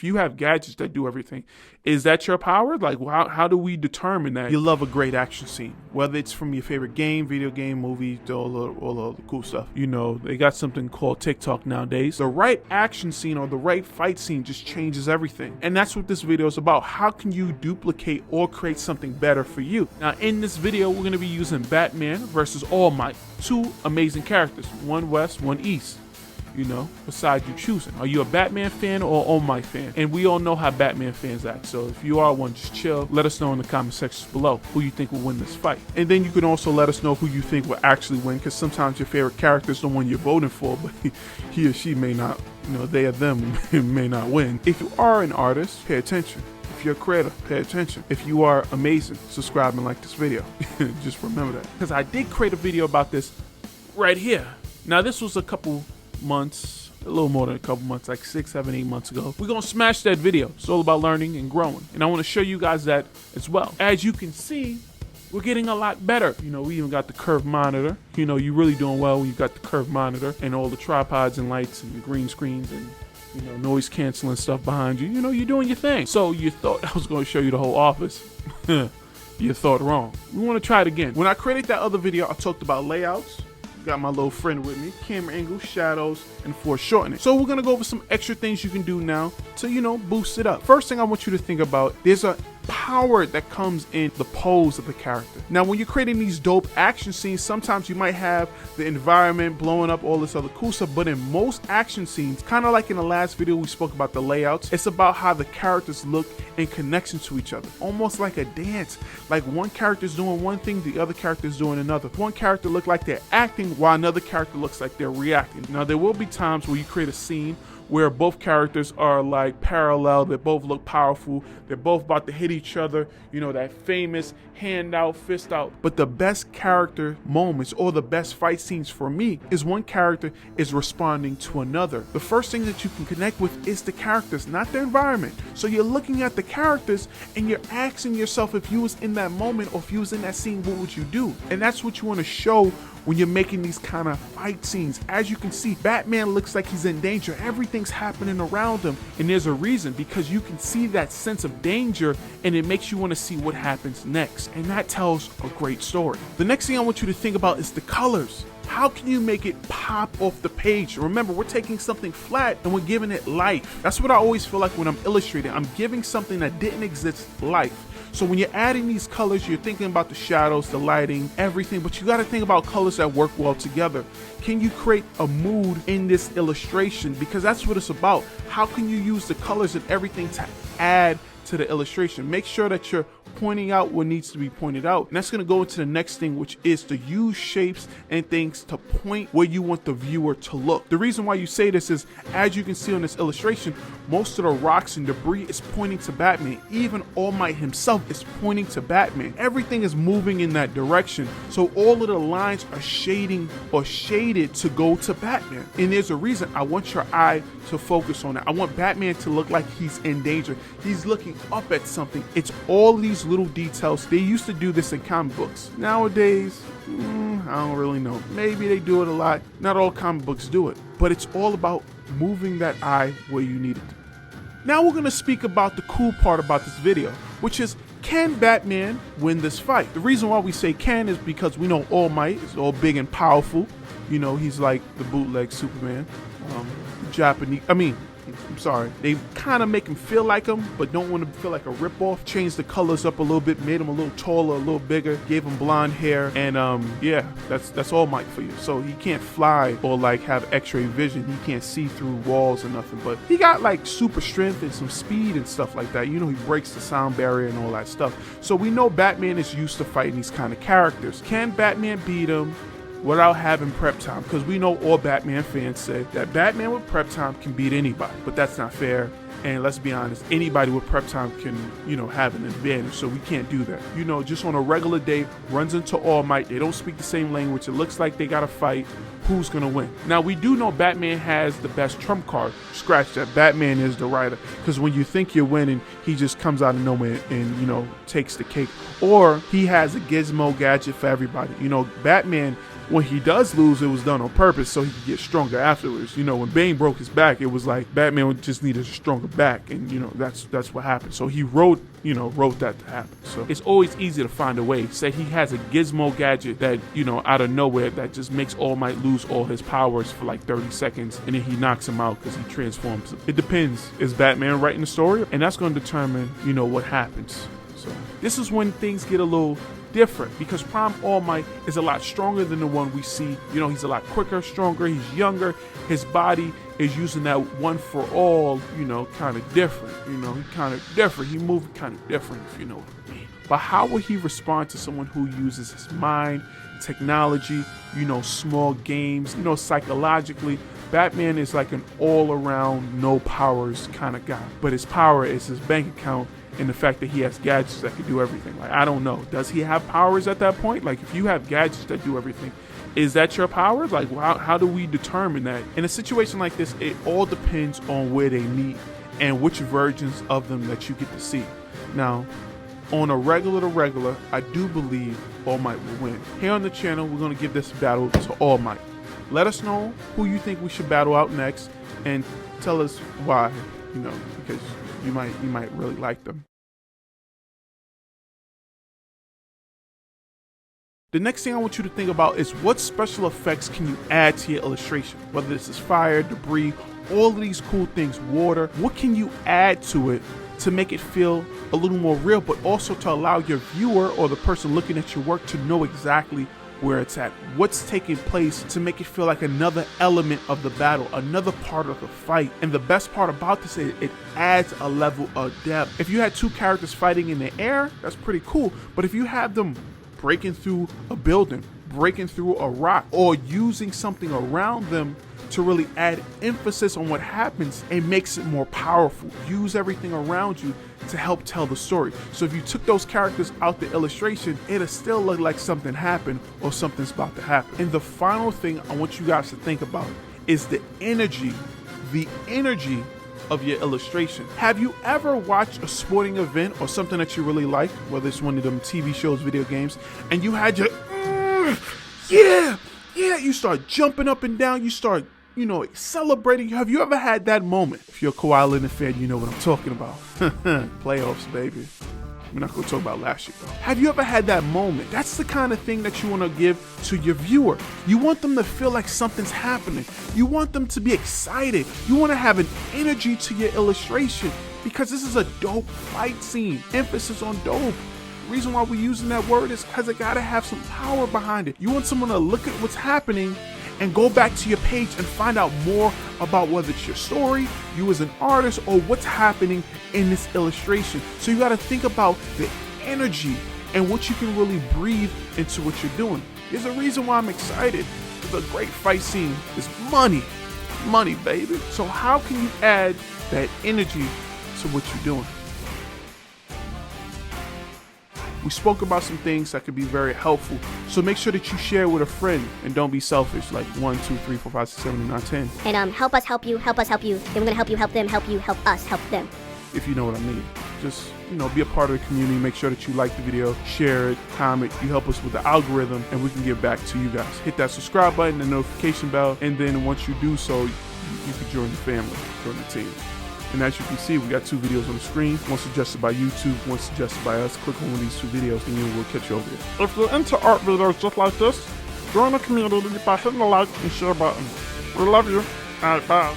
If you have gadgets that do everything, is that your power? Like, how do we determine that you love a great action scene? Whether it's from your favorite game, video game, movie, all the cool stuff. You know, they got something called TikTok nowadays. The right action scene or the right fight scene just changes everything. And that's what this video is about. How can you duplicate or create something better for you? Now, in this video, we're going to be using Batman versus All Might. Two amazing characters, one West, one East. You know, besides you choosing. Are you a Batman fan or All Might fan? And we all know how Batman fans act. So if you are one, just chill. Let us know in the comment sections below who you think will win this fight. And then you can also let us know who you think will actually win, because sometimes your favorite character is the one you're voting for, but he or she may not, you know, they or them may not win. If you are an artist, pay attention. If you're a creator, pay attention. If you are amazing, subscribe and like this video. Just remember that. Because I did create a video about this right here. Now, this was a couple months, a little more than a couple months, like 6, 7, 8 months ago. We're gonna smash that video. It's all about learning and growing, and I want to show you guys that as well. As you can see, we're getting a lot better. You know, we even got the curved monitor. You know, you're really doing well when you got the curved monitor and all the tripods and lights and green screens and, you know, noise canceling stuff behind you. You know, you're doing your thing. So you thought I was going to show you the whole office. You thought wrong. We want to try it again. When I created that other video, I talked about layouts. Got my little friend with me, camera angles, shadows, and foreshortening. So we're gonna go over some extra things you can do now to, you know, boost it up. First thing I want you to think about, there's a power that comes in the pose of the character. Now, when you're creating these dope action scenes, sometimes you might have the environment blowing up, all this other cool stuff, but in most action scenes, kind of like in the last video we spoke about the layouts, it's about how the characters look in connection to each other. Almost like a dance. Like one character's doing one thing, the other character's doing another. One character look like they're acting while another character looks like they're reacting. Now, there will be times where you create a scene where both characters are like parallel, they both look powerful, they're both about to hit each other, you know, that famous hand out, fist out. But the best character moments or the best fight scenes for me is one character is responding to another. The first thing that you can connect with is the characters, not the environment. So you're looking at the characters and you're asking yourself, if you was in that moment or if you was in that scene, what would you do? And that's what you want to show when you're making these kind of fight scenes. As you can see, Batman looks like he's in danger. Everything's happening around him, and there's a reason, because you can see that sense of danger and it makes you want to see what happens next, and that tells a great story. The next thing I want you to think about is the colors. How can you make it pop off the page? Remember, we're taking something flat and we're giving it life. That's what I always feel like when I'm illustrating. I'm giving something that didn't exist life. So when you're adding these colors, you're thinking about the shadows, the lighting, everything, but you got to think about colors that work well together. Can you create a mood in this illustration? Because that's what it's about. How can you use the colors and everything to add to the illustration? Make sure that you're pointing out what needs to be pointed out. And that's going to go into the next thing, which is to use shapes and things to point where you want the viewer to look. The reason why you say this is, as you can see on this illustration, most of the rocks and debris is pointing to Batman. Even All Might himself is pointing to Batman. Everything is moving in that direction. So all of the lines are shading or shaded to go to Batman. And there's a reason. I want your eye to focus on it. I want Batman to look like he's in danger. He's looking up at something. It's all these little details. They used to do this in comic books. Nowadays, I don't really know. Maybe they do it a lot. Not all comic books do it, but it's all about moving that eye where you need it to. Now we're going to speak about the cool part about this video, which is, can Batman win this fight? The reason why we say can is because we know All Might is all big and powerful. You know, he's like the bootleg Superman. They kind of make him feel like him, but don't want to feel like a ripoff. Changed the colors up a little bit, made him a little taller, a little bigger, gave him blonde hair, and yeah, that's All Might for you. So he can't fly or like have X-ray vision. He can't see through walls or nothing, but he got like super strength and some speed and stuff like that. You know, he breaks the sound barrier and all that stuff. So we know Batman is used to fighting these kind of characters. Can Batman beat him without having prep time? Because we know all Batman fans say that Batman with prep time can beat anybody, but that's not fair. And let's be honest, anybody with prep time can, you know, have an advantage, so we can't do that. You know, just on a regular day, runs into All Might, they don't speak the same language, it looks like they gotta fight, who's gonna win? Now, we do know Batman has the best trump card. Scratch that, Batman is the writer, because when you think you're winning, he just comes out of nowhere and, you know, takes the cake. Or he has a gizmo gadget for everybody. You know, Batman when he does lose, it was done on purpose so he could get stronger afterwards. You know, when Bane broke his back, it was like Batman just needed a stronger back, and you know that's what happened. So he wrote that to happen. So it's always easy to find a way. Say he has a gizmo gadget that, you know, out of nowhere that just makes All Might lose all his powers for like 30 seconds, and then he knocks him out because he transforms him. It depends. Is Batman writing the story? And that's going to determine, you know, what happens. So this is when things get a little different, because Prime All Might is a lot stronger than the one we see. You know, he's a lot quicker, stronger, he's younger. His body is using that one for all, you know, kind of different. You know, he kind of different. He moving kind of different, if you know what I mean. But how will he respond to someone who uses his mind, technology, you know, small games, you know, psychologically? Batman is like an all-around, no powers kind of guy. But his power is his bank account and the fact that he has gadgets that can do everything. Like, I don't know. Does he have powers at that point? Like, if you have gadgets that do everything, is that your power? Like, how do we determine that? In a situation like this, it all depends on where they meet and which versions of them that you get to see. Now, on a regular to regular, I do believe All Might will win. Here on the channel, we're going to give this battle to All Might. Let us know who you think we should battle out next, and tell us why, you know, because you might really like them. The next thing I want you to think about is what special effects can you add to your illustration? Whether this is fire, debris, all of these cool things, water, what can you add to it to make it feel a little more real, but also to allow your viewer or the person looking at your work to know exactly where it's at, what's taking place, to make it feel like another element of the battle, another part of the fight. And the best part about this is it adds a level of depth. If you had two characters fighting in the air, that's pretty cool. But if you have them breaking through a building, breaking through a rock, or using something around them to really add emphasis on what happens, it makes it more powerful. Use everything around you to help tell the story. So if you took those characters out the illustration, it'll still look like something happened or something's about to happen. And the final thing I want you guys to think about is the energy of your illustration. Have you ever watched a sporting event or something that you really like, whether it's one of them TV shows, video games, and you had your, yeah, you start jumping up and down, you start, you know, celebrating? Have you ever had that moment? If you're a Kawhi Leonard fan, you know what I'm talking about. Playoffs, baby. We're not going to talk about last year, though. Have you ever had that moment? That's the kind of thing that you want to give to your viewer. You want them to feel like something's happening. You want them to be excited. You want to have an energy to your illustration, because this is a dope fight scene. Emphasis on dope. The reason why we're using that word is because it got to have some power behind it. You want someone to look at what's happening and go back to your page and find out more about whether it's your story, you as an artist, or what's happening in this illustration. So you got to think about the energy and what you can really breathe into what you're doing. There's a reason why I'm excited. It's a great fight scene. It's money, baby. So how can you add that energy to what you're doing? We spoke about some things that could be very helpful. So make sure that you share with a friend, and don't be selfish, like 1, 2, 3, 4, 5, 6, 7, 8, 9, 10. And help us help you, help us help you. Then we're gonna help you, help them, help you, help us, help them. If you know what I mean. Just, you know, be a part of the community. Make sure that you like the video, share it, comment. You help us with the algorithm, and we can get back to you guys. Hit that subscribe button, the notification bell, and then once you do so, you can join the family, join the team. And as you can see, we got 2 videos on the screen. One suggested by YouTube, one suggested by us. Click on one of these 2 videos and we'll catch you over there. If you're into art videos just like this, join the community by hitting the like and share button. We love you. Alright, bye.